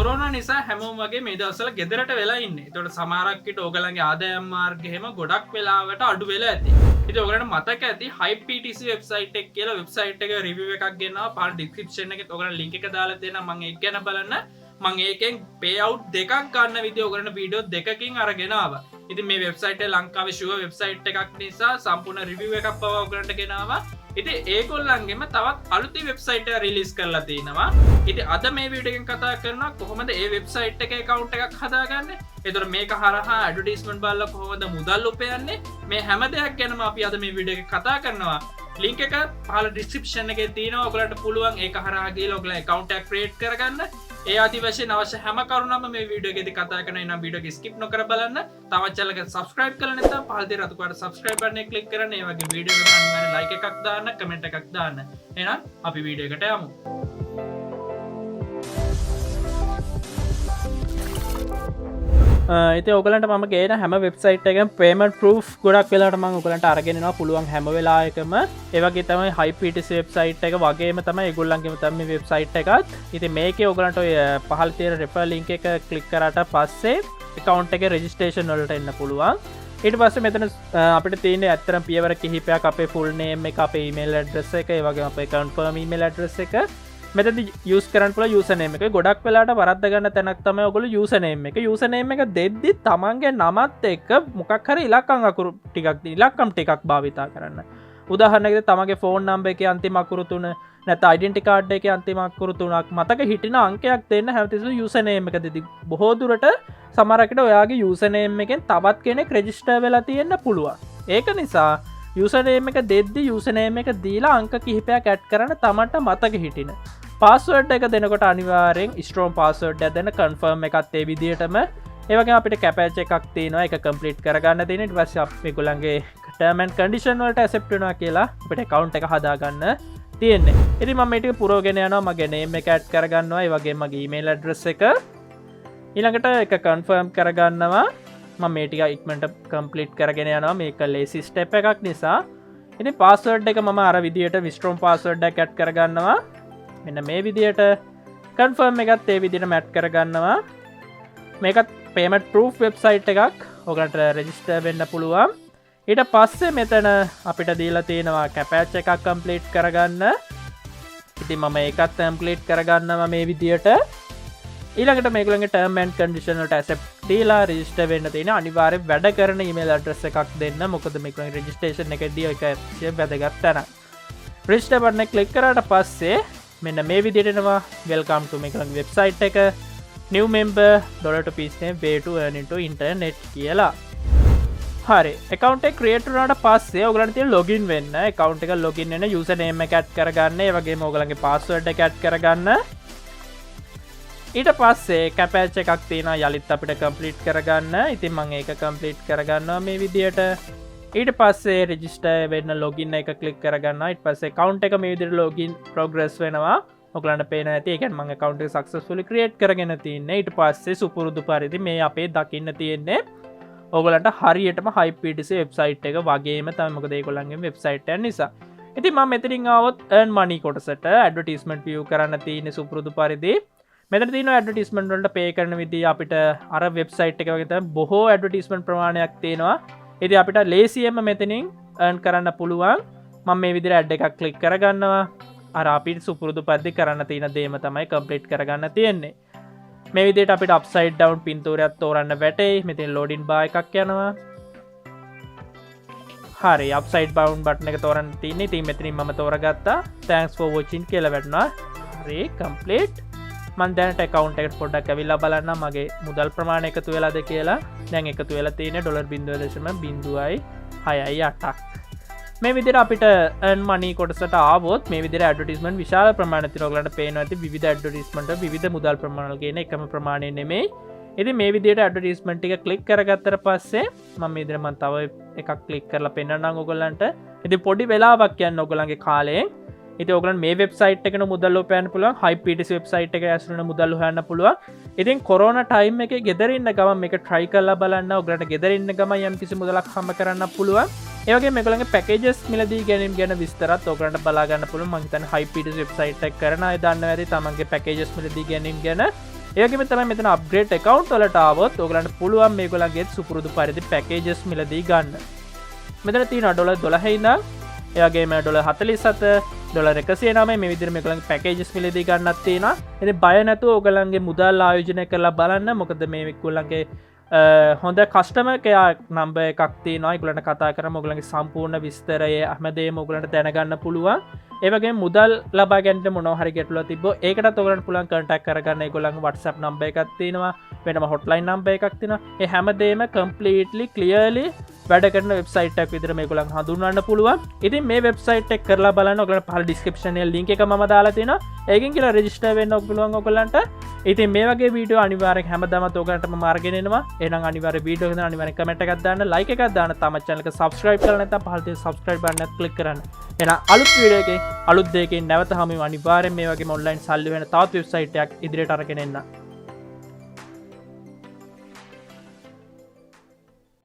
Corona නිසා හැමෝම වගේ මේ දවස්වල ගෙදරට වෙලා ඉන්නේ. ඒතකොට සමහරක්කට ඕගලන්ගේ ආදායම් මාර්ගය එහෙම ගොඩක් වෙලාවට අඩු වෙලා ඇති. ඉතින් ඔයගලන්ට මතක ඇති Hype PTC වෙබ්සයිට් එක කියලා වෙබ්සයිට් එක රිවිව් එකක් ගෙනවා. පාර ඩිස්ක්‍රිප්ෂන් එකේ ඔයගලන්ට link එක දාලා තියෙනවා. මම ඒක ගැන බලන්න. මම ඒකෙන් pay out දෙකක් ගන්න විදිය ඔයගලන්ට වීඩියෝ දෙකකින් අරගෙන ආවා. ඉතින් මේ වෙබ්සයිට් එක ලංකාවේ ෂුවර් වෙබ්සයිට් එකක් නිසා සම්පූර්ණ රිවිව් එකක් පවා ඔයගලන්ට ගෙනාවා. ඉතින් ඒගොල්ලන්ගෙම තවත් අලුතින් වෙබ්සයිට් එක රිලීස් කරලා තිනවා. ඉතින් අද මේ වීඩියෝ එකෙන් කතා කරනවා කොහොමද මේ වෙබ්සයිට් එකේ account එකක් හදාගන්නේ. ඒතර මේක හරහා ඇඩ්වර්ටයිස්මන්ට් බලලා කොහොමද මුදල් උපයන්නේ. මේ හැම දෙයක් ගැනම අපි අද මේ වීඩියෝ එකේ කතා කරනවා. ලින්ක් එක පහළ ඩිස්ක්‍රිප්ෂන් එකේ තියෙනවා. ඔයගලන්ට පුළුවන් ඒක හරහා ගිහලා ඔයගලගේ account එක ක්‍රියේට් කරගන්න. ඒ ආදි වශයෙන් අවශ්‍ය හැම කරුණක්ම මේ වීඩියෝ එකේදී කතා කරන එනම් වීඩියෝ එක ස්කිප් නොකර බලන්න. තවත් channel එකට subscribe කරලා නැත්නම් පහළ තියෙන රතු පාට subscribe button එක click කරන්න. ඒ වගේ වීඩියෝ එකට අනිවාර්යෙන් like එකක් දාන්න, comment එකක් දාන්න. එහෙනම් අපි වීඩියෝ එකට යමු. ඉතින් ඔයගලන්ට මම ගේන හැම වෙබ්සයිට් එකකම payment proof ගොඩක් වෙලාවට මම ඔයගලන්ට අරගෙන යනවා පුළුවන් හැම වෙලාවකම. ඒ වගේ තමයි Hype PTC වෙබ්සයිට් එක වගේම තමයි ඒගොල්ලන්ගේම තමයි මේ වෙබ්සයිට් එකත්. ඉතින් මේකේ ඔයගලන්ට ඔය පහළ තියෙන refer link එක click කරාට පස්සේ account එකේ registration වලට එන්න පුළුවන්. ඊට පස්සේ මෙතන අපිට තියෙන්නේ ඇත්තටම පියවර කිහිපයක් අපේ full name එක, අපේ email address එක, ඒ වගේම අපේ confirm email address එක. මෙතනදි use කරන්න පුළුවන් username එක. ගොඩක් වෙලාවට වරද්ද ගන්න තැනක් තමයි ඔයගොල්ලෝ username එක. username එක දෙද්දි තමන්ගේ නමත් එක්ක මොකක් හරි ඉලක්කම් අකුරු ටිකක් ඉලක්කම් ටිකක් භාවිතා කරන්න. උදාහරණයකට තමන්ගේ phone number එකේ අන්තිම අකුරු 3 නැත්නම් identity card එකේ අන්තිම අකුරු 3ක් මතක හිටින අංකයක් දෙන්න හැමතිස්සෙම username එක දෙදි. බොහෝ දුරට සමහරකට ඔයාගේ username එකෙන් තවත් කෙනෙක් register වෙලා තියෙන්න පුළුවන්. ඒක නිසා username එක දෙද්දි username එක දීලා අංක කිහිපයක් add කරන්න තමන්ට මතක හිටින. පාස්වර්ඩ් එක දෙනකොට අනිවාර්යෙන් ස්ට්‍රෝං පාස්වර්ඩ් එක දෙන්න. කන්ෆර්ම් එකත් ඒ විදිහටම. ඒ වගේම අපිට කැපච් එකක් තියෙනවා. ඒක කම්ප්ලීට් කරගන්න තියෙනවා. ඊට පස්සේ අපි මේගොල්ලන්ගේ ටර්ම් ඇන්ඩ් කන්ඩිෂන් වලට ඇක්සෙප්ට් වෙනවා කියලා අපිට account එක හදාගන්න තියෙන්නේ. ඉතින් මම මේ ටික පුරවගෙන යනවා. මගේ name එක add කරගන්නවා. ඒ වගේම මගේ email address එක ඊළඟට එක කන්ෆර්ම් කරගන්නවා. මම මේ ටික ඉක්මනට කම්ප්ලීට් කරගෙන යනවා. මේක ලේසි ස්ටෙප් එකක් නිසා. ඉතින් පාස්වර්ඩ් එක මම අර විදිහට ස්ට්‍රෝං පාස්වර්ඩ් එකක් add කරගන්නවා. මෙන්න මේ විදියට කන්ෆර්ම් එකත් ඒ විදිහට මැට් කරගන්නවා. මේකත් payment proof වෙබ්සයිට් එකක්. ඔයගලන්ට රෙජිස්ටර් වෙන්න පුළුවන්. ඊට පස්සේ මෙතන අපිට දීලා තියෙනවා කැපච් එකක් කම්ප්ලීට් කරගන්න. ඉතින් මම ඒකත් කම්ප්ලීට් කරගන්නවා මේ විදියට. ඊළඟට මේගොල්ලන්ගේ term and condition වලට accept දීලා රෙජිස්ටර් වෙන්න තියෙන අනිවාර්යෙන් වැඩ කරන email address එකක් දෙන්න. මොකද මේගොල්ලන්ගේ registration එකේදී ඒක වැදගත් තැනක්. register button එක click කරාට පස්සේ මෙන්න මේ විදිහට එනවා welcome to මේකලගේ වෙබ්සයිට් එක new member $2 name way to earn into internet කියලා. හරි account එක create වුණාට පස්සේ ඔයගලන්ට තියෙන login වෙන්න. account එක login වෙන user name එක add කරගන්න. ඒ වගේම ඔයගලන්ගේ password එක add කරගන්න. ඊට පස්සේ captcha එකක් තියෙනවා යලිත් අපිට complete කරගන්න. ඉතින් මම ඒක complete කරගන්නවා මේ විදිහට. ඊට පස්සේ රෙජිස්ටර් වෙන්න ලොගින් එක ක්ලික් කරගන්නවා. ඊට පස්සේ account එක මේ විදිහට login progress වෙනවා. ඔයගලන්ට පේනවා ඇති. ඒ කියන්නේ මම account එක successfully create කරගෙන තින්නේ. ඊට පස්සේ සුපුරුදු පරිදි මේ අපේ දකින්න තියෙන්නේ ඔයගලන්ට හරියටම Hype PTC වෙබ්සයිට් එක වගේම තමයි. මොකද ඒගොල්ලන්ගේ වෙබ්සයිට් එක නිසා. ඉතින් මම මෙතනින් ආවොත් earn money කොටසට advertisement view කරන්න තියෙන්නේ සුපුරුදු පරිදි. මෙතන තියෙනවා advertisement වලට pay කරන විදිය. අපිට අර වෙබ්සයිට් එක වගේ තමයි බොහෝ advertisement ප්‍රමාණයක් තියෙනවා. ඉතින් අපිට ලේසියෙන්ම මෙතනින් earn කරන්න පුළුවන්. මම මේ විදිහට ad එකක් click කරගන්නවා. අර අපිට සුපුරුදු පරිදි කරන්න තියෙන දේම තමයි complete කරගන්න තියෙන්නේ. මේ විදිහට අපිට upside down පින්තූරයක් තෝරන්න වැටෙයි. මෙතන loading bar එකක් යනවා. හරි upside down button එක තෝරන්න තියෙන්නේ. ඉතින් මෙතනින් මම තෝරගත්තා. thanks for watching කියලා වැටුණා. හරි complete. මම දැනට account එකට පොඩ්ඩක් ඇවිල්ලා බලන්න මගේ මුදල් ප්‍රමාණය එකතු වෙලාද කියලා. දැන් එකතු වෙලා තියෙන්නේ $0.0.668ක්. මේ විදිහට අපිට earn money කොටසට ආවොත් මේ විදිහට advertisement විශාල ප්‍රමාණයක් තියෙනවා. ඔයගලන්ට පේනවා ඇති විවිධ advertisement විවිධ මුදල් ප්‍රමාණවල කියන එකම ප්‍රමාණය නෙමෙයි. ඉතින් මේ විදිහට advertisement ටික click කරගත්තට පස්සේ මම මේ විදිහට මම තව එකක් click කරලා පෙන්නන්නම් ඔයගලන්ට. ඉතින් පොඩි වෙලාවක් යන ඔයගලන්ගේ කාලයෙන් ඉතින් ඔයගලන් මේ වෙබ්සයිට් එකේ මුදල් හොයන්න පුළුවන්. Hype PTC වෙබ්සයිට් එකේ ඇසුරන මුදල් හොයන්න පුළුවන්. ඉතින් කොරෝනා ටයිම් එකේ ගෙදර ඉන්න ගමන් මේක try කරලා බලන්න. ඔයගලන්ට ගෙදර ඉන්න ගමන් යම් කිසි මුදලක් හම්බ කරන්න පුළුවන්. ඒ වගේම මේගොල්ලන්ගේ packages මිලදී ගැනීම ගැන විස්තරත් ඔයගලන්ට බලා ගන්න පුළුවන්. මම හිතන්නේ Hype PTC වෙබ්සයිට් එක කරන අය දන්නවා ඇති තමන්ගේ packages මිලදී ගැනීම ගැන. ඒකම තමයි මෙතන අප්ග්‍රේඩ් account වලට ආවොත් ඔයගලන්ට පුළුවන් මේගොල්ලන්ගේ සුපුරුදු පරිදි පැකේජස් මිලදී ගන්න. මෙතන තියෙනවා $12 ඉඳන් ඒ වගේම $47 $109 මේ විදිහට මේගොල්ලන්ගේ පැකේජස් මිලදී ගන්නත් තියෙනවා. ඉතින් බය නැතුව ඔයගලන්ගේ මුදල් ආයෝජනය කරලා බලන්න. මොකද මේ මේගොල්ලන්ගේ හොඳ කස්ටමර් කෙයා නම්බර් එකක් තියෙනවා. ඒගොල්ලන්ට කතා කරාම ඔයගලන්ගේ සම්පූර්ණ විස්තරය හැමදේම ඔයගලන්ට දැනගන්න පුළුවන්. ඒ වගේම මුදල් ලබා ගැනීමට මොනවා හරි ගැටලුවක් තිබ්බොත් ඒකටත් ඔයගලන්ට පුළුවන් contact කරගන්න. ඒගොල්ලන්ගේ WhatsApp නම්බර් එකක් තියෙනවා. වෙනම hotline නම්බර් එකක් තියෙනවා. ඒ හැමදේම completely clearly වැඩ කරන වෙබ්සයිට් එකක් විදිහට මේගොල්ලන් හඳුන්වන්න පුළුවන්. ඉතින් මේ වෙබ්සයිට් එක කරලා බලන්න ඔයගලන්ට පහළ description එකේ link එක මම දාලා තියෙනවා. ඒකෙන් කියලා register වෙන්න පුළුවන් ඔයගලන්ට. ඉතින් මේ වගේ වීඩියෝ අනිවාර්යෙන් හැමදාමත් ඔයගලන්ට මම අරගෙන එනවා. එහෙනම් අනිවාර්යෙන් වීඩියෝ එක අනිවාර්යෙන් කමෙන්ට් එකක් දාන්න, like එකක් දාන්න, තාම channel එක subscribe කරලා නැත්නම් පහළ තියෙන subscribe button එක click කරන්න. එහෙනම් අලුත් වීඩියෝ එකකින් අලුත් දෙයකින් නැවත හමු අනිවාර්යෙන් මේ වගේම online සල්ලි වෙන තවත් වෙබ්සයිට් එකක් ඉදිරියට අරගෙන එන්න.